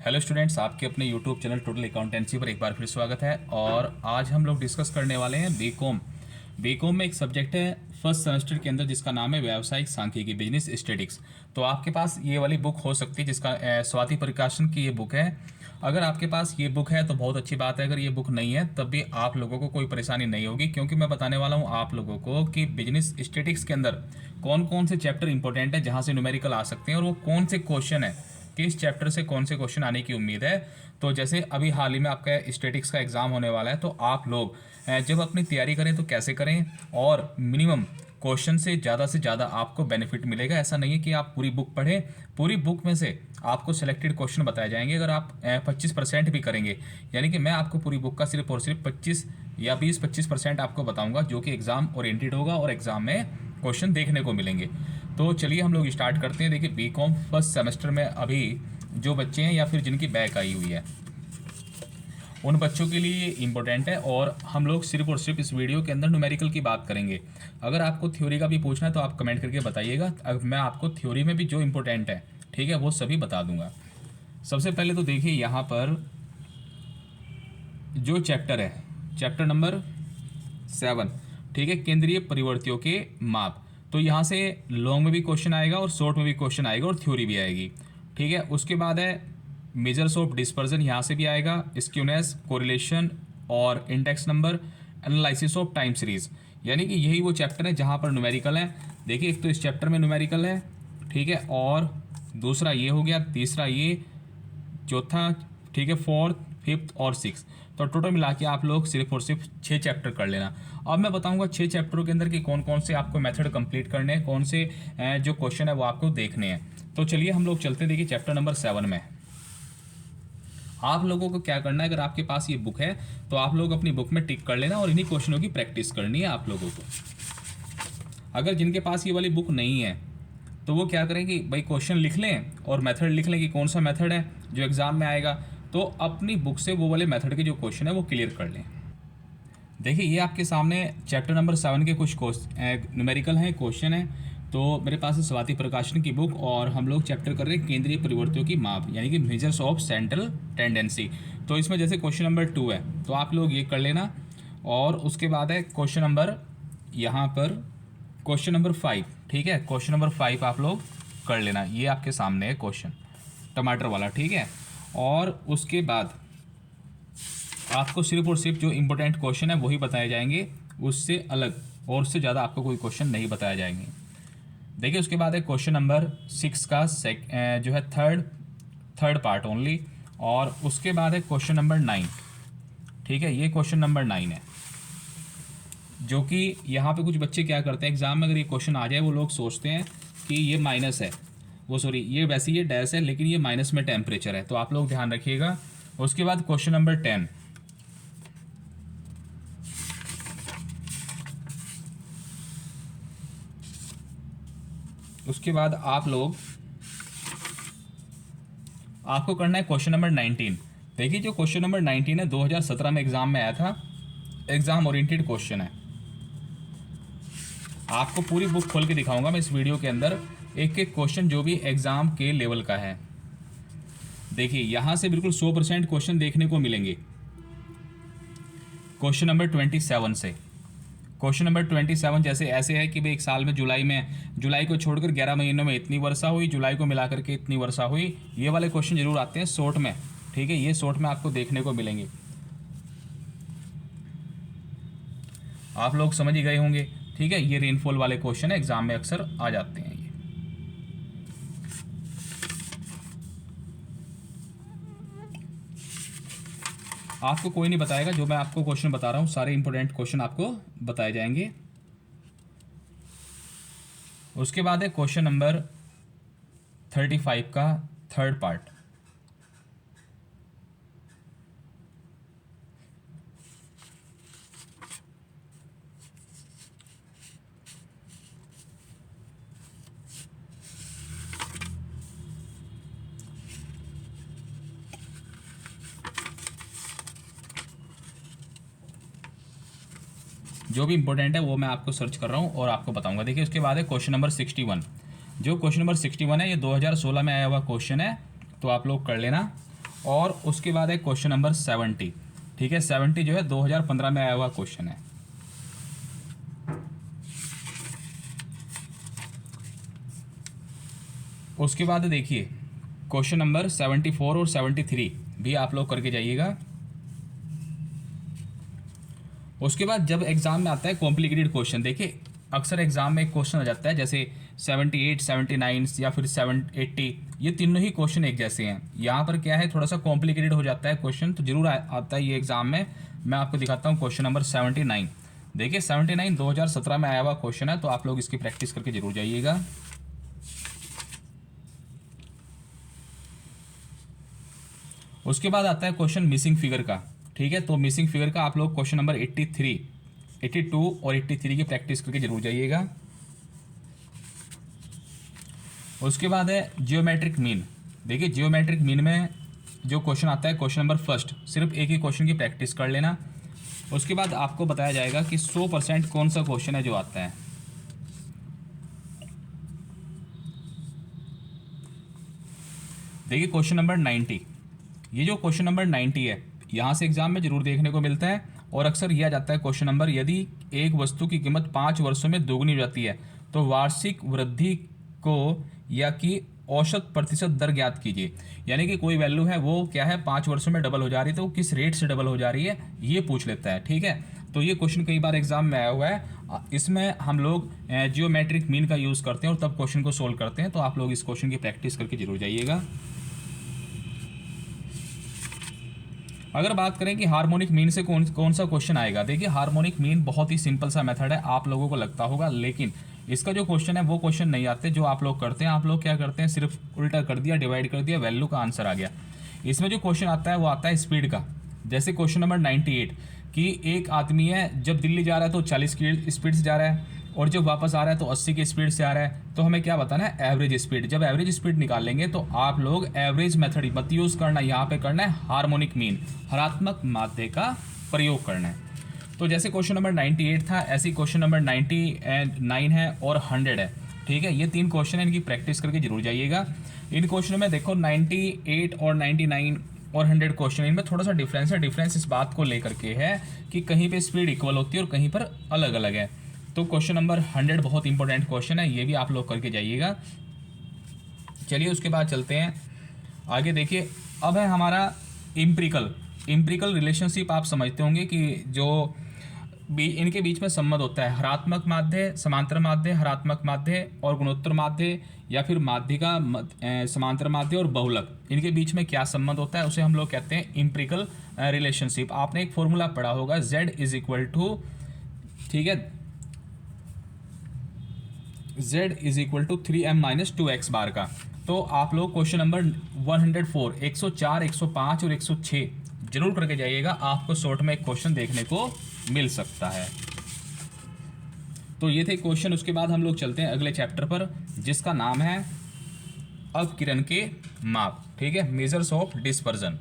Hello students, आपके अपने YouTube channel total accountancy पर एक बार फिर स्वागत है। और आज हम लोग डिस्कस करने वाले हैं बीकॉम। बीकॉम में एक सब्जेक्ट है फर्स्ट सेमेस्टर के अंदर जिसका नाम है व्यावसायिक सांख्यिकी, बिजनेस स्टैटिस्टिक्स। तो आपके पास ये वाली बुक हो सकती है जिसका स्वाति प्रकाशन की ये बुक है। अगर आपके पास ये बुक है तो बहुत अच्छी बात है, अगर ये बुक नहीं है तब भी आप लोगों को कोई परेशानी नहीं होगी, क्योंकि मैं बताने वाला हूँ आप लोगों को कि बिजनेस स्टैटिस्टिक्स के अंदर कौन कौन से चैप्टर इंपॉर्टेंट है जहाँ से न्यूमेरिकल आ सकते हैं और वो कौन से क्वेश्चन है कि इस चैप्टर से कौन से क्वेश्चन आने की उम्मीद है। तो जैसे अभी हाल ही में आपका स्टैटिक्स का एग्जाम होने वाला है, तो आप लोग जब अपनी तैयारी करें तो कैसे करें और मिनिमम क्वेश्चन से ज़्यादा आपको बेनिफिट मिलेगा। ऐसा नहीं है कि आप पूरी बुक पढ़ें, पूरी बुक में से आपको सेलेक्टेड क्वेश्चन बताए जाएंगे। अगर आप 25% भी करेंगे, यानी कि मैं आपको पूरी बुक का सिर्फ और सिर्फ 25 या 20-25% आपको बताऊंगा जो कि एग्ज़ाम ओरिएंटेड होगा और एग्ज़ाम में क्वेश्चन देखने को मिलेंगे। तो चलिए हम लोग स्टार्ट करते हैं। देखिए, बीकॉम फर्स्ट सेमेस्टर में अभी जो बच्चे हैं या फिर जिनकी बैक आई हुई है उन बच्चों के लिए इम्पोर्टेंट है, और हम लोग सिर्फ और सिर्फ इस वीडियो के अंदर न्यूमेरिकल की बात करेंगे। अगर आपको थ्योरी का भी पूछना है तो आप कमेंट करके बताइएगा, अब मैं आपको थ्योरी में भी जो इम्पोर्टेंट है, ठीक है, वो सभी बता दूंगा। सबसे पहले तो देखिए यहाँ पर जो चैप्टर है, चैप्टर नंबर 7, ठीक है, केंद्रीय परिवर्तियों के माप। तो यहाँ से लॉन्ग में भी क्वेश्चन आएगा और शॉर्ट में भी क्वेश्चन आएगा और थ्योरी भी आएगी, ठीक है। उसके बाद है मेजर्स ऑफ डिस्पर्जन, यहाँ से भी आएगा, स्क्यूनेस, कोरिलेशन और index number, analysis of time series. यानी कि यही वो चैप्टर है जहाँ पर न्यूमेरिकल है। देखिए, एक तो इस चैप्टर में न्यूमेरिकल है, ठीक है, और दूसरा ये हो गया, तीसरा ये, चौथा, ठीक है, फोर्थ, फिफ्थ और सिक्स। तो टोटल मिला के आप लोग सिर्फ और सिर्फ 6 चैप्टर कर लेना। अब मैं बताऊंगा 6 चैप्टरों के अंदर कि कौन कौन से आपको मेथड कंप्लीट करने हैं, कौन से जो क्वेश्चन है वो आपको देखने हैं। तो चलिए हम लोग चलते हैं। देखिए, चैप्टर नंबर 7 में आप लोगों को क्या करना है, अगर आपके पास ये बुक है तो आप लोग अपनी बुक में टिक कर लेना और इन्हीं क्वेश्चनों की प्रैक्टिस करनी है आप लोगों को। अगर जिनके पास ये वाली बुक नहीं है तो वो क्या करें कि भाई क्वेश्चन लिख लें और मेथड लिख लें कि कौन सा मेथड है जो एग्ज़ाम में आएगा, तो अपनी बुक से वो वाले मेथड के जो क्वेश्चन है वो क्लियर कर लें। देखिए, ये आपके सामने चैप्टर नंबर 7 के कुछ न्यूमेरिकल हैं, क्वेश्चन है। तो मेरे पास है स्वाति प्रकाशन की बुक और हम लोग चैप्टर कर रहे हैं केंद्रीय परिवर्तियों की माप, यानी कि मेजर्स ऑफ सेंट्रल टेंडेंसी। तो इसमें जैसे क्वेश्चन नंबर 2 है तो आप लोग ये कर लेना, और उसके बाद है क्वेश्चन नंबर, यहाँ पर क्वेश्चन नंबर 5, ठीक है, क्वेश्चन नंबर 5 आप लोग कर लेना। ये आपके सामने है क्वेश्चन टमाटर वाला, ठीक है। और उसके बाद आपको सिर्फ और सिर्फ जो इम्पोर्टेंट क्वेश्चन है वही बताए जाएंगे, उससे अलग और उससे ज़्यादा आपको कोई क्वेश्चन नहीं बताए जाएंगे। देखिए, उसके बाद है क्वेश्चन नंबर 6 का जो है थर्ड पार्ट ओनली, और उसके बाद है क्वेश्चन नंबर 9, ठीक है, ये क्वेश्चन नंबर 9 है। जो कि यहाँ पे कुछ बच्चे क्या करते हैं, एग्जाम में अगर ये क्वेश्चन आ जाए वो लोग सोचते हैं कि ये माइनस है, वो सॉरी ये वैसे ये डैश है लेकिन ये माइनस में टेम्परेचर है, तो आप लोग ध्यान रखिएगा। उसके बाद क्वेश्चन नंबर 10, उसके बाद आपको करना है क्वेश्चन नंबर 19। देखिए, जो क्वेश्चन नंबर 19 है 2017 में एग्जाम में आया था, एग्जाम ओरिएंटेड क्वेश्चन है। आपको पूरी बुक खोल के दिखाऊंगा मैं इस वीडियो के अंदर, एक एक क्वेश्चन जो भी एग्जाम के लेवल का है। देखिए, यहां से बिल्कुल 100% क्वेश्चन देखने को मिलेंगे। क्वेश्चन नंबर 27 से, क्वेश्चन नंबर 27 जैसे ऐसे है कि भाई एक साल में जुलाई को छोड़कर 11 महीनों में इतनी वर्षा हुई, जुलाई को मिलाकर के इतनी वर्षा हुई। ये वाले क्वेश्चन जरूर आते हैं शॉर्ट में, ठीक है, ये शॉर्ट में आपको देखने को मिलेंगे। आप लोग समझ ही गए होंगे, ठीक है। ये रेनफॉल वाले क्वेश्चन है, एग्जाम में अक्सर आ जाते हैं ये। आपको कोई नहीं बताएगा, जो मैं आपको क्वेश्चन बता रहा हूँ सारे इंपॉर्टेंट क्वेश्चन आपको बताए जाएंगे। उसके बाद है क्वेश्चन नंबर 35 का थर्ड पार्ट। जो भी इंपॉर्टेंट है वो मैं आपको सर्च कर रहा हूँ और आपको बताऊंगा। देखिए, उसके बाद है क्वेश्चन नंबर 61। जो क्वेश्चन नंबर 61 है ये 2016 में आया हुआ क्वेश्चन है, तो आप लोग कर लेना। और उसके बाद है क्वेश्चन नंबर 70। ठीक है, 70 जो है 2015 में आया हुआ क्वेश्चन है। उसके बाद देखिए क्वेश्चन नंबर 74 और 73 भी आप लोग करके जाइएगा। उसके बाद जब एग्जाम में आता है कॉम्प्लिकेटेड क्वेश्चन, देखिए अक्सर एग्जाम में एक क्वेश्चन आ जाता है जैसे 78, 79 या फिर 780, ये तीनों ही क्वेश्चन एक जैसे हैं। यहाँ पर क्या है, थोड़ा सा कॉम्प्लिकेटेड हो जाता है क्वेश्चन, तो जरूर आता है ये एग्जाम में। मैं आपको दिखाता हूँ क्वेश्चन नंबर 79। देखिए 79 2017 में आया हुआ क्वेश्चन है, तो आप लोग इसकी प्रैक्टिस करके जरूर जाइएगा। उसके बाद आता है क्वेश्चन मिसिंग फिगर का। ठीक है, तो मिसिंग फिगर का आप लोग क्वेश्चन नंबर 83, 82 और 83 की प्रैक्टिस करके जरूर जाइएगा। उसके बाद है जियोमेट्रिक मीन। देखिए जियोमेट्रिक मीन में जो क्वेश्चन आता है क्वेश्चन नंबर फर्स्ट, सिर्फ एक ही क्वेश्चन की प्रैक्टिस कर लेना। उसके बाद आपको बताया जाएगा कि 100% कौन सा क्वेश्चन है जो आता है। देखिए क्वेश्चन नंबर 90, ये जो क्वेश्चन नंबर 90 है, यहाँ से एग्जाम में जरूर देखने को मिलता है और अक्सर यह आ जाता है क्वेश्चन नंबर, यदि एक वस्तु की कीमत 5 वर्षों में दोगुनी हो जाती है तो वार्षिक वृद्धि को या कि औसत प्रतिशत दर ज्ञात कीजिए। यानी कि कोई वैल्यू है वो क्या है 5 वर्षों में डबल हो जा रही है, तो किस रेट से डबल हो जा रही है ये पूछ लेता है। ठीक है, तो ये क्वेश्चन कई बार एग्जाम में आया हुआ है। इसमें हम लोग जियोमेट्रिक मीन का यूज़ करते हैं और तब क्वेश्चन को सोल्व करते हैं, तो आप लोग इस क्वेश्चन की प्रैक्टिस करके जरूर जाइएगा। अगर बात करें कि हार्मोनिक मीन से कौन सा क्वेश्चन आएगा, देखिए हार्मोनिक मीन बहुत ही सिंपल सा मेथड है, आप लोगों को लगता होगा, लेकिन इसका जो क्वेश्चन है वो क्वेश्चन नहीं आते जो आप लोग करते हैं। आप लोग क्या करते हैं, सिर्फ उल्टा कर दिया, डिवाइड कर दिया, वैल्यू का आंसर आ गया। इसमें जो क्वेश्चन आता है वो आता है स्पीड का। जैसे क्वेश्चन नंबर 98 कि एक आदमी है, जब दिल्ली जा रहा है तो 40 की स्पीड से जा रहा है और जब वापस आ रहा है तो 80 की स्पीड से आ रहा है, तो हमें क्या बताना है, एवरेज स्पीड। जब एवरेज स्पीड निकालेंगे तो आप लोग एवरेज मेथड मत यूज़ करना, यहाँ पे करना है हार्मोनिक मीन, हरात्मक माध्य का प्रयोग करना है। तो जैसे क्वेश्चन नंबर 98 था, ऐसे ही क्वेश्चन नंबर 99 है और 100 है। ठीक है, ये 3 क्वेश्चन है, इनकी प्रैक्टिस करके जरूर जाइएगा। इन क्वेश्चनों में देखो 98 और 99 और 100 क्वेश्चन, इनमें थोड़ा सा डिफरेंस है। डिफरेंस इस बात को लेकर के है कि कहीं पे स्पीड इक्वल होती है और कहीं पर अलग अलग है। तो क्वेश्चन नंबर 100 बहुत इंपॉर्टेंट क्वेश्चन है, ये भी आप लोग करके जाइएगा। चलिए उसके बाद चलते हैं आगे। देखिए अब है हमारा इम्प्रिकल रिलेशनशिप। आप समझते होंगे कि जो इनके बीच में संबंध होता है, हरात्मक माध्य, समांतर माध्य, हरात्मक माध्य और गुणोत्तर माध्य, या फिर माध्य का समांतर माध्य और बहुलक, इनके बीच में क्या संबंध होता है उसे हम लोग कहते हैं इम्प्रिकल रिलेशनशिप। आपने एक फॉर्मूला पढ़ा होगा Z इज इक्वल टू, ठीक है, Z is equal to 3m minus 2x बार का। तो आप लोग क्वेश्चन नंबर 104, 104, 105 और 106 जरूर करके जाइएगा, आपको शॉर्ट में एक क्वेश्चन देखने को मिल सकता है। तो ये थे क्वेश्चन। उसके बाद हम लोग चलते हैं अगले चैप्टर पर, जिसका नाम है अपकिरण के माप। ठीक है, मेजर्स ऑफ डिस्पर्जन।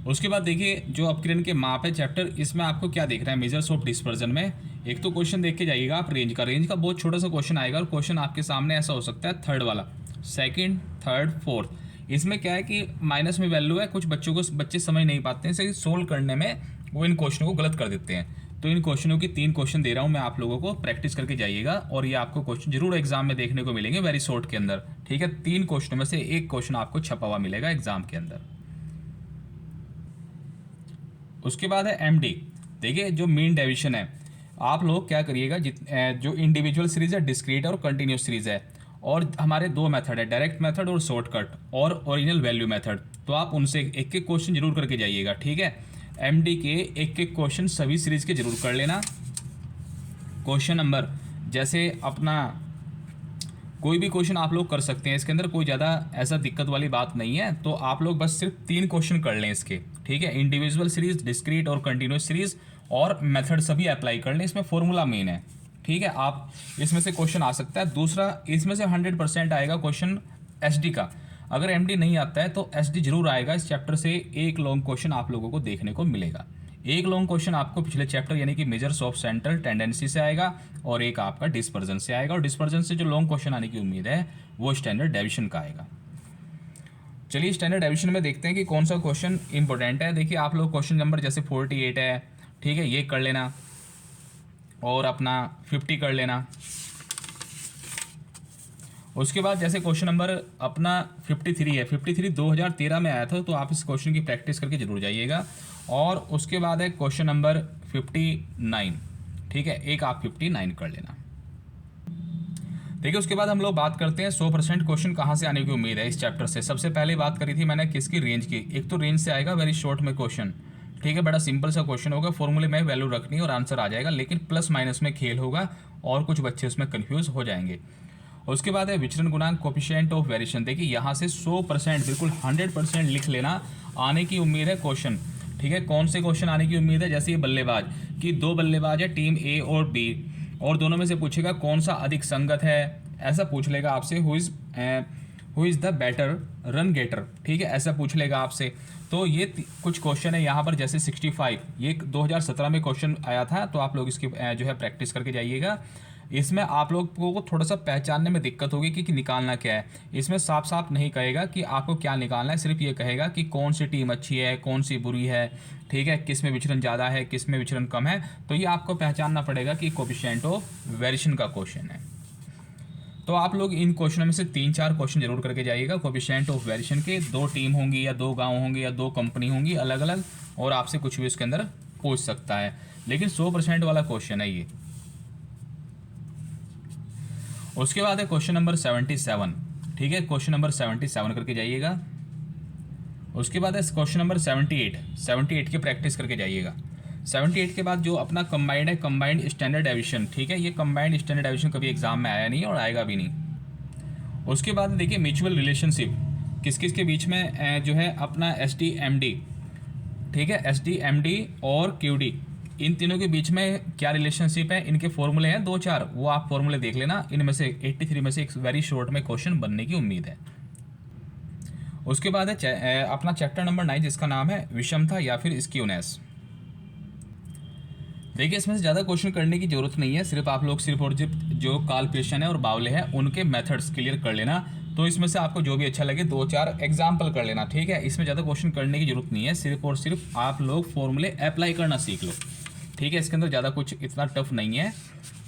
उसके बाद देखिए जो अपकिरण के माप है चैप्टर, इसमें आपको क्या देख रहा है मेजर्स ऑफ डिस्पर्जन में। एक तो क्वेश्चन देख के जाइएगा आप रेंज का बहुत छोटा सा क्वेश्चन आएगा और क्वेश्चन आपके सामने ऐसा हो सकता है थर्ड वाला, सेकंड, थर्ड, फोर्थ। इसमें क्या है कि माइनस में वैल्यू है, कुछ बच्चे समझ नहीं पाते हैं, इसे सोल्व करने में वो इन क्वेश्चनों को गलत कर देते हैं। तो इन क्वेश्चनों की 3 क्वेश्चन दे रहा हूँ मैं, आप लोगों को प्रैक्टिस करके जाइएगा और ये आपको क्वेश्चन जरूर एग्जाम में देखने को मिलेंगे वेरी शॉर्ट के अंदर। ठीक है, 3 क्वेश्चनों में से एक क्वेश्चन आपको छपा हुआ मिलेगा एग्जाम के अंदर। उसके बाद है MD। देखिए जो मीन डेविएशन है, आप लोग क्या करिएगा, जो इंडिविजुअल सीरीज है, डिस्क्रीट और कंटिन्यूस सीरीज है, और हमारे 2 मेथड है, डायरेक्ट मेथड और शॉर्टकट और ओरिजिनल वैल्यू मेथड। तो आप उनसे एक एक क्वेश्चन जरूर करके जाइएगा। ठीक है, MD के एक एक क्वेश्चन सभी सीरीज के जरूर कर लेना। क्वेश्चन नंबर जैसे अपना कोई भी क्वेश्चन आप लोग कर सकते हैं, इसके अंदर कोई ज़्यादा ऐसा दिक्कत वाली बात नहीं है। तो आप लोग बस सिर्फ 3 क्वेश्चन कर लें इसके। ठीक है, इंडिविजुअल सीरीज, डिस्क्रीट और कंटिन्यूस सीरीज, और मेथड सभी अप्लाई कर लें। इसमें फॉर्मूला मेन है। ठीक है, आप इसमें से क्वेश्चन आ सकता है। दूसरा, इसमें से 100% आएगा क्वेश्चन SD का। अगर MD नहीं आता है तो SD जरूर आएगा। इस चैप्टर से एक लॉन्ग क्वेश्चन आप लोगों को देखने को मिलेगा। एक लॉन्ग क्वेश्चन आपको पिछले चैप्टर यानी कि मेजर्स ऑफ सेंट्रल टेंडेंसी से आएगा और एक आपका डिस्पर्जन से आएगा, और डिस्पर्जन से जो लॉन्ग क्वेश्चन आने की उम्मीद है वो स्टैंडर्ड डेविएशन का आएगा। चलिए स्टैंडर्ड डेविएशन में देखते हैं कि कौन सा क्वेश्चन इंपॉर्टेंट है। देखिए आप लोग क्वेश्चन नंबर जैसे 48 है, ठीक है, ये कर लेना और अपना 50 कर लेना। उसके बाद जैसे क्वेश्चन नंबर अपना 53 है, 53 2013 में आया था, तो आप इस क्वेश्चन की प्रैक्टिस करके जरूर जाइएगा। और उसके बाद है क्वेश्चन नंबर 59, ठीक है, एक आप 59 कर लेना। देखिए उसके बाद हम लोग बात करते हैं 100% क्वेश्चन कहाँ से आने की उम्मीद है इस चैप्टर से। सबसे पहले बात करी थी मैंने किसकी, रेंज की। एक तो रेंज से आएगा वेरी शॉर्ट में क्वेश्चन, ठीक है, बड़ा सिंपल सा क्वेश्चन होगा, फॉर्मूले में वैल्यू रखनी और आंसर आ जाएगा, लेकिन प्लस माइनस में खेल होगा और कुछ बच्चे उसमें कन्फ्यूज हो जाएंगे। उसके बाद है विचलन गुणांक, कोफिशिएंट ऑफ वेरिएशन। देखिए यहाँ से 100% बिल्कुल 100% लिख लेना, आने की उम्मीद है क्वेश्चन, ठीक है। कौन से क्वेश्चन आने की उम्मीद है, जैसे ये बल्लेबाज कि दो बल्लेबाज है टीम ए और बी, और दोनों में से पूछेगा कौन सा अधिक संगत है, ऐसा पूछ लेगा आपसे। Who is the better run getter, ठीक है, ऐसा पूछ लेगा आपसे। तो ये कुछ क्वेश्चन है यहाँ पर, जैसे 65 ये 2017 में क्वेश्चन आया था, तो आप लोग इसकी जो है प्रैक्टिस करके जाइएगा। इसमें आप लोगों को थोड़ा सा पहचानने में दिक्कत होगी कि निकालना क्या है। इसमें साफ साफ नहीं कहेगा कि आपको क्या निकालना है, सिर्फ ये कहेगा कि कौन सी टीम अच्छी है, कौन सी बुरी है, ठीक है, किस में विचलन ज़्यादा है, किस में विचलन कम है। तो ये आपको पहचानना पड़ेगा कि कोफिशिएंट ऑफ वेरिएशन का क्वेश्चन है। तो आप लोग इन क्वेश्चनों में से 3-4 क्वेश्चन जरूर करके जाइएगा कोफिशिएंट ऑफ वेरिएशन के। 2 टीम होंगी या 2 गांव होंगे या 2 कंपनी होंगी अलग अलग, और आपसे कुछ भी उसके अंदर पूछ सकता है, लेकिन 100% वाला क्वेश्चन है ये। उसके बाद है क्वेश्चन नंबर 77, ठीक है, क्वेश्चन नंबर 77 करके जाइएगा। उसके बाद है क्वेश्चन नंबर 78 की प्रैक्टिस करके जाइएगा। 78 के बाद जो अपना कंबाइंड है, कंबाइंड स्टैंडर्ड डेविएशन, ठीक है, ये कंबाइंड स्टैंडर्ड डेविएशन कभी एग्जाम में आया नहीं और आएगा भी नहीं। उसके बाद देखिए म्यूचुअल रिलेशनशिप किस किस के बीच में जो है अपना SDMD, ठीक है, SDMD और QD, इन तीनों के बीच में क्या रिलेशनशिप है, इनके फॉर्मूले हैं 2-4, वो आप फॉर्मूले देख लेना। इनमें से 83 में से एक वेरी शॉर्ट में क्वेश्चन बनने की उम्मीद है। उसके बाद है अपना चैप्टर नंबर 9, जिसका नाम है विषमता या फिर स्क्यूनेस। देखिए इसमें से ज़्यादा क्वेश्चन करने की जरूरत नहीं है, सिर्फ आप लोग सिर्फ और सिर्फ जो काल्पनिक है और बावले हैं उनके मेथड्स क्लियर कर लेना। तो इसमें से आपको जो भी अच्छा लगे 2-4 एग्जाम्पल कर लेना, ठीक है। इसमें ज़्यादा क्वेश्चन करने की जरूरत नहीं है, सिर्फ और सिर्फ आप लोग फॉर्मूले अप्लाई करना सीख लो, ठीक है। इसके अंदर ज़्यादा कुछ इतना टफ नहीं है,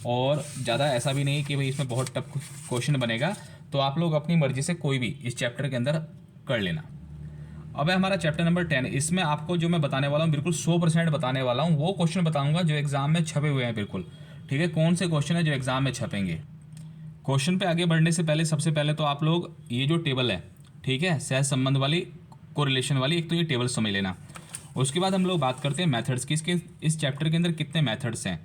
और ज़्यादा ऐसा भी नहीं कि भाई इसमें बहुत टफ क्वेश्चन बनेगा। तो आप लोग अपनी मर्जी से कोई भी इस चैप्टर के अंदर कर लेना। अब है हमारा चैप्टर नंबर 10। इसमें आपको जो मैं बताने वाला हूँ बिल्कुल 100% बताने वाला हूँ, वो क्वेश्चन बताऊँगा जो एग्जाम में छपे हुए हैं बिल्कुल, ठीक है। कौन से क्वेश्चन है जो एग्जाम में छपेंगे। क्वेश्चन पे आगे बढ़ने से पहले सबसे पहले तो आप लोग ये जो टेबल है, ठीक है, सहज संबंध वाली, कोरिलेशन वाली, एक तो ये टेबल समझ लेना। उसके बाद हम लोग बात करते हैं मेथड्स की। इसके इस चैप्टर के अंदर कितने मेथड्स हैं,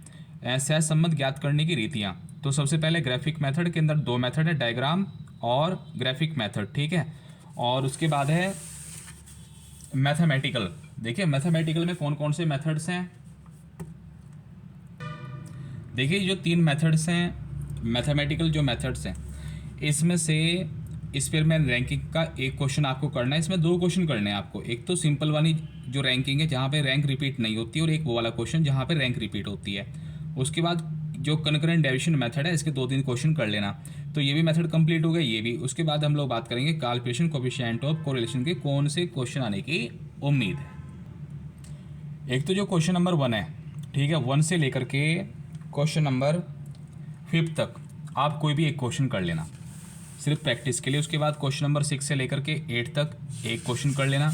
सहज संबंध ज्ञात करने की रीतियाँ। तो सबसे पहले ग्राफिक मेथड के अंदर 2 मेथड है, डायग्राम और ग्राफिक मेथड, ठीक है। और उसके बाद है मैथमेटिकल। देखिए मैथमेटिकल में कौन कौन से मेथड्स हैं। देखिए जो 3 मेथड्स हैं मैथमेटिकल जो मेथड्स हैं, इसमें से स्पेयरमैन रैंकिंग का एक क्वेश्चन आपको करना है। इसमें 2 क्वेश्चन करने हैं आपको, एक तो सिंपल वाली जो रैंकिंग है जहाँ पे रैंक रिपीट नहीं होती, और एक वो वाला क्वेश्चन जहाँ पे रैंक रिपीट होती है। उसके बाद जो कनकरेंट डेविएशन मेथड है, इसके 2-3 क्वेश्चन कर लेना। तो ये भी मेथड कंप्लीट हो गया, ये भी। उसके बाद हम लोग बात करेंगे कैलकुलेशन कोफिशिएंट ऑफ कोरिलेशन के कौन से क्वेश्चन आने की उम्मीद है। एक तो जो क्वेश्चन नंबर 1 है, ठीक है, 1 से लेकर के क्वेश्चन नंबर 5 तक आप कोई भी एक क्वेश्चन कर लेना सिर्फ प्रैक्टिस के लिए। उसके बाद क्वेश्चन नंबर 6 से लेकर के 8 तक एक क्वेश्चन कर लेना।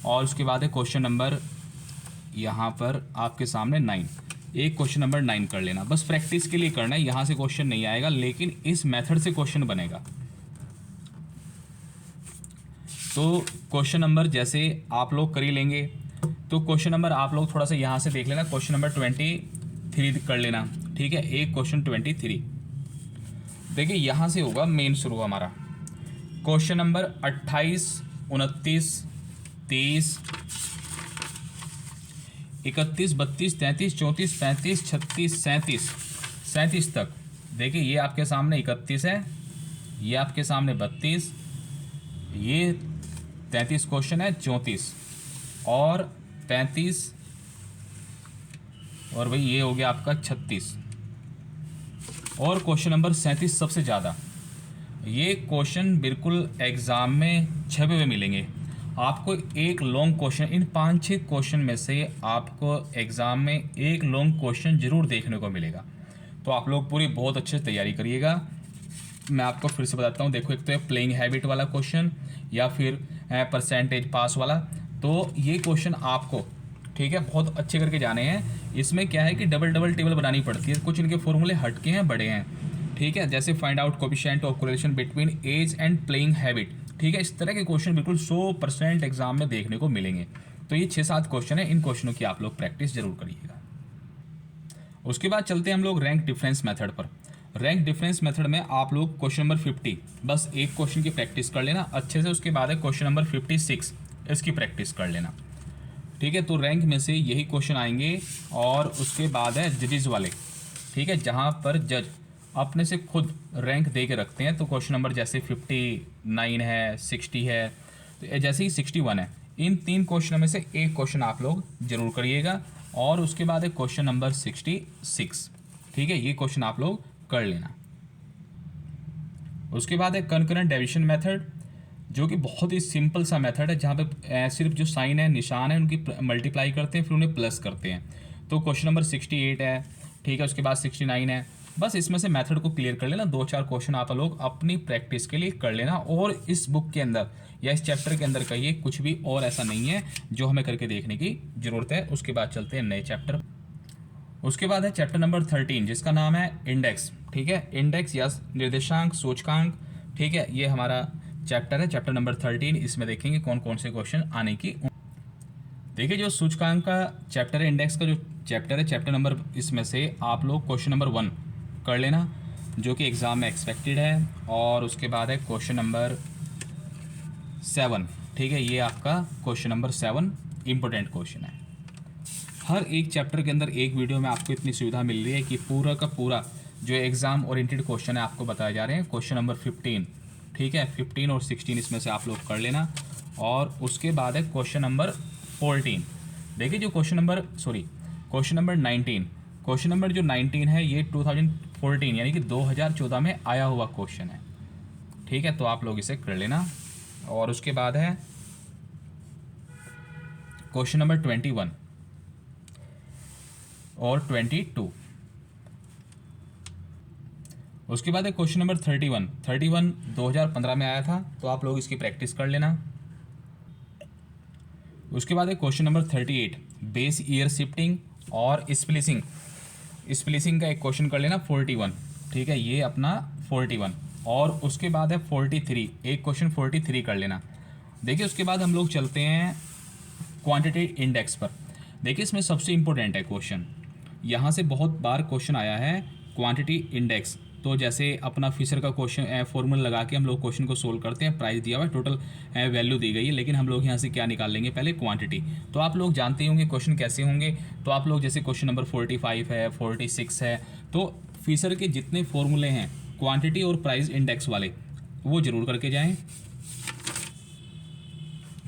और उसके बाद है क्वेश्चन नंबर यहाँ पर आपके सामने 9, एक क्वेश्चन नंबर 9 कर लेना। बस प्रैक्टिस के लिए करना है, यहाँ से क्वेश्चन नहीं आएगा, लेकिन इस मेथड से क्वेश्चन बनेगा। तो क्वेश्चन नंबर जैसे आप लोग कर ही लेंगे, तो क्वेश्चन नंबर आप लोग थोड़ा सा यहाँ से देख लेना, क्वेश्चन नंबर 23 कर लेना, ठीक है, एक क्वेश्चन 23। देखिए यहाँ से होगा मेन शुरू हमारा। क्वेश्चन नंबर 28, 29, 30, 31, 32, 33, 34, 35, 36, 37 तक। देखिए ये आपके सामने 31 है, ये आपके सामने 32, ये 33 क्वेश्चन है, 34 और 35, और भाई ये हो गया आपका 36। और क्वेश्चन नंबर 37 सबसे ज़्यादा, ये क्वेश्चन बिल्कुल एग्ज़ाम में छपे हुए मिलेंगे आपको। एक लॉन्ग क्वेश्चन, इन 5-6 क्वेश्चन में से आपको एग्ज़ाम में एक लॉन्ग क्वेश्चन ज़रूर देखने को मिलेगा। तो आप लोग पूरी बहुत अच्छे से तैयारी करिएगा। मैं आपको फिर से बताता हूँ, देखो एक तो है प्लेइंग हैबिट वाला क्वेश्चन या फिर परसेंटेज पास वाला। तो ये क्वेश्चन आपको, ठीक है, बहुत अच्छे करके जाने हैं। इसमें क्या है कि डबल डबल टेबल बनानी पड़ती है, कुछ इनके फॉर्मूले हटके हैं, बड़े हैं, ठीक है। जैसे find out coefficient of correlation between age and playing habit, ठीक है। इस तरह के क्वेश्चन बिल्कुल 100% एग्जाम में देखने को मिलेंगे। तो ये 6-7 क्वेश्चन है, इन क्वेश्चनों की आप लोग प्रैक्टिस जरूर करिएगा। उसके बाद चलते हैं हम लोग रैंक डिफरेंस मेथड पर। रैंक डिफरेंस मेथड में आप लोग क्वेश्चन नंबर 50 बस एक क्वेश्चन की प्रैक्टिस कर लेना अच्छे से। उसके बाद है क्वेश्चन नंबर 56, इसकी प्रैक्टिस कर लेना, ठीक है। तो रैंक में से यही क्वेश्चन आएंगे। और उसके बाद है जजेस वाले, ठीक है, जहाँ पर जज अपने से खुद रैंक दे के रखते हैं। तो क्वेश्चन नंबर जैसे 59 है, 60 है, तो जैसे ही 61 है, इन 3 क्वेश्चन में से एक क्वेश्चन आप लोग जरूर करिएगा। और उसके बाद है क्वेश्चन नंबर 66, ठीक है, ये क्वेश्चन आप लोग कर लेना। उसके बाद है कंकरेंट डिवीजन मेथड, जो कि बहुत ही सिंपल सा मेथड है, जहाँ पे सिर्फ जो साइन है, निशान है, उनकी मल्टीप्लाई करते हैं, फिर उन्हें प्लस करते हैं। तो क्वेश्चन नंबर 68 है, ठीक है, उसके बाद 69 है। बस इसमें से मेथड को क्लियर कर लेना, 2-4 क्वेश्चन आप लोग अपनी प्रैक्टिस के लिए कर लेना। और इस बुक के अंदर या इस चैप्टर के अंदर का ये कुछ भी और ऐसा नहीं है जो हमें करके देखने की ज़रूरत है। उसके बाद चलते हैं नए चैप्टर। उसके बाद है चैप्टर नंबर 13, जिसका नाम है इंडेक्स, ठीक है। इंडेक्स या निर्देशांक, सूचकांक, ठीक है, ये हमारा चैप्टर है, चैप्टर नंबर 13। इसमें देखेंगे कौन कौन से क्वेश्चन आने की। देखिए जो सूचकांक का चैप्टर है, इंडेक्स का जो चैप्टर है, चैप्टर नंबर, इसमें से आप लोग क्वेश्चन नंबर 1 कर लेना, जो कि एग्ज़ाम में एक्सपेक्टेड है। और उसके बाद है क्वेश्चन नंबर 7, ठीक है, ये आपका क्वेश्चन नंबर 7 इम्पोर्टेंट क्वेश्चन है। हर एक चैप्टर के अंदर एक वीडियो में आपको इतनी सुविधा मिल रही है कि पूरा का पूरा जो एग्ज़ाम ओरिएंटेड क्वेश्चन है आपको बताए जा रहे हैं। क्वेश्चन नंबर 15, ठीक है, 15 और 16 इसमें से आप लोग कर लेना। और उसके बाद है क्वेश्चन नंबर 14। देखिए जो क्वेश्चन नंबर 19, क्वेश्चन नंबर जो 19 है, ये 2014 यानी कि 2014 में आया हुआ क्वेश्चन है, ठीक है। तो आप लोग इसे कर लेना। और उसके बाद है क्वेश्चन नंबर 21 और 22। उसके बाद है क्वेश्चन नंबर 31 2015 में आया था, तो आप लोग इसकी प्रैक्टिस कर लेना। उसके बाद है question number 38 base year shifting और स्प्लिसिंग का एक क्वेश्चन कर लेना 41, ठीक है, ये अपना 41। और उसके बाद है 43, एक क्वेश्चन 43 कर लेना। देखिए उसके बाद हम लोग चलते हैं क्वांटिटी इंडेक्स पर। देखिए इसमें सबसे इम्पोर्टेंट है क्वेश्चन, यहाँ से बहुत बार क्वेश्चन आया है क्वांटिटी इंडेक्स। तो जैसे अपना फिशर का क्वेश्चन फॉर्मूला लगा के हम लोग क्वेश्चन को सोल्व करते हैं, प्राइस दिया हुआ है, टोटल वैल्यू दी गई है, लेकिन हम लोग यहाँ से क्या निकाल लेंगे, पहले क्वांटिटी। तो आप लोग जानते होंगे क्वेश्चन कैसे होंगे। तो आप लोग जैसे क्वेश्चन नंबर 45 है, 46 है, तो फिशर के जितने फॉर्मूले हैं क्वांटिटी और प्राइस इंडेक्स वाले, वो जरूर करके जाएँ।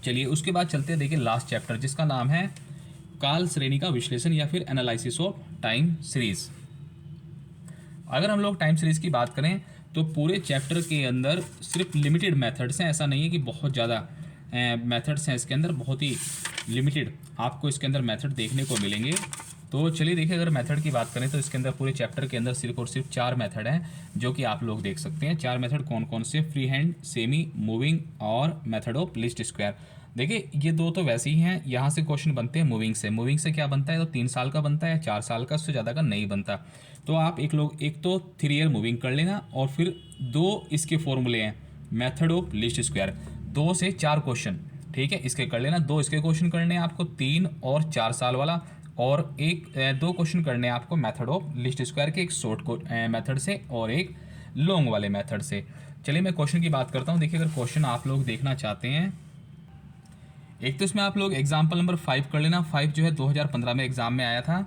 चलिए उसके बाद चलते हैं, देखिए लास्ट चैप्टर, जिसका नाम है काल श्रेणी का विश्लेषण या फिर एनालिसिस ऑफ टाइम सीरीज। अगर हम लोग टाइम सीरीज की बात करें तो पूरे चैप्टर के अंदर सिर्फ लिमिटेड मेथड्स हैं, ऐसा नहीं है कि बहुत ज़्यादा मेथड्स हैं इसके अंदर, बहुत ही लिमिटेड आपको इसके अंदर मेथड देखने को मिलेंगे। तो चलिए देखिए, अगर मेथड की बात करें तो इसके अंदर पूरे चैप्टर के अंदर सिर्फ और सिर्फ 4 मेथड हैं, जो कि आप लोग देख सकते हैं। 4 मेथड कौन कौन से, फ्री हैंड, सेमी, मूविंग और मेथड ऑफ लीस्ट स्क्वायर। देखिए ये 2 तो वैसे ही हैं, यहाँ से क्वेश्चन बनते हैं मूविंग से। मूविंग से क्या बनता है, तो 3 साल का बनता है, 4 साल का, उससे ज़्यादा का नहीं बनता। तो आप एक तो 3 ईयर मूविंग कर लेना, और फिर 2 इसके फॉर्मूले हैं मेथड ऑफ लीस्ट स्क्वायर, 2 से 4 क्वेश्चन, ठीक है, इसके कर लेना। 2 इसके क्वेश्चन करने हैं आपको, 3 और 4 साल वाला, और 2 क्वेश्चन करने हैं आपको मेथड ऑफ लीस्ट स्क्वायर के, एक शॉर्ट मेथड से और एक लॉन्ग वाले मेथड से। चलिए मैं क्वेश्चन की बात करता हूँ। देखिए अगर क्वेश्चन आप लोग देखना चाहते हैं, एक तो इसमें आप लोग एग्जाम्पल नंबर 5 कर लेना। 5 जो है 2015 में एग्जाम में आया था।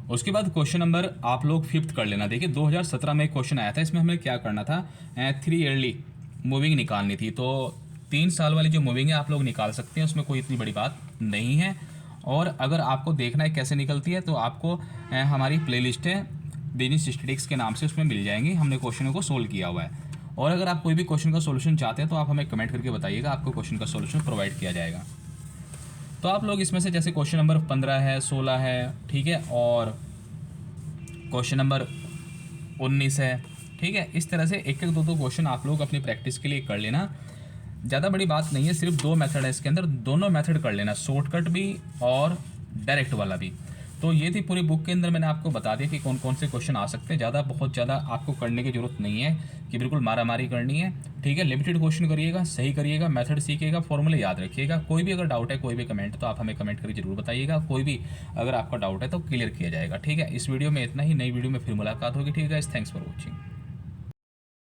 उसके बाद क्वेश्चन नंबर आप लोग 5 कर लेना। देखिए 2017 में एक क्वेश्चन आया था, इसमें हमें क्या करना था, 3 ईयरली मूविंग निकालनी थी। तो 3 साल वाली जो मूविंग है आप लोग निकाल सकते हैं, उसमें कोई इतनी बड़ी बात नहीं है। और अगर आपको देखना है कैसे निकलती है, तो आपको हमारी प्लेलिस्ट है बिजनेस स्टैटिस्टिक्स के नाम से, उसमें मिल जाएंगी, हमने क्वेश्चनों को सोल्व किया हुआ है। और अगर आप कोई भी क्वेश्चन का सोल्यूशन चाहते हैं तो आप हमें कमेंट करके बताइएगा, आपको क्वेश्चन का सोल्यूशन प्रोवाइड किया जाएगा। तो आप लोग इसमें से जैसे क्वेश्चन नंबर 15 है, 16 है, ठीक है, और क्वेश्चन नंबर 19 है, ठीक है, इस तरह से एक एक दो क्वेश्चन आप लोग अपनी प्रैक्टिस के लिए कर लेना। ज़्यादा बड़ी बात नहीं है, सिर्फ 2 मेथड है इसके अंदर, दोनों मेथड कर लेना, शॉर्टकट भी और डायरेक्ट वाला भी। तो ये थी पूरी बुक के अंदर मैंने आपको बता दिया कि कौन कौन से क्वेश्चन आ सकते हैं। बहुत ज़्यादा आपको करने की ज़रूरत नहीं है कि बिल्कुल मारामारी करनी है, ठीक है। लिमिटेड क्वेश्चन करिएगा, सही करिएगा, मेथड सीखिएगा, फॉर्मूले याद रखिएगा। कोई भी अगर डाउट है, कोई भी कमेंट, तो आप हमें कमेंट करके जरूर बताइएगा। कोई भी अगर आपका डाउट है तो क्लियर किया जाएगा, ठीक है। इस वीडियो में इतना ही, नई वीडियो में फिर मुलाकात होगी, ठीक है। Thanks for watching.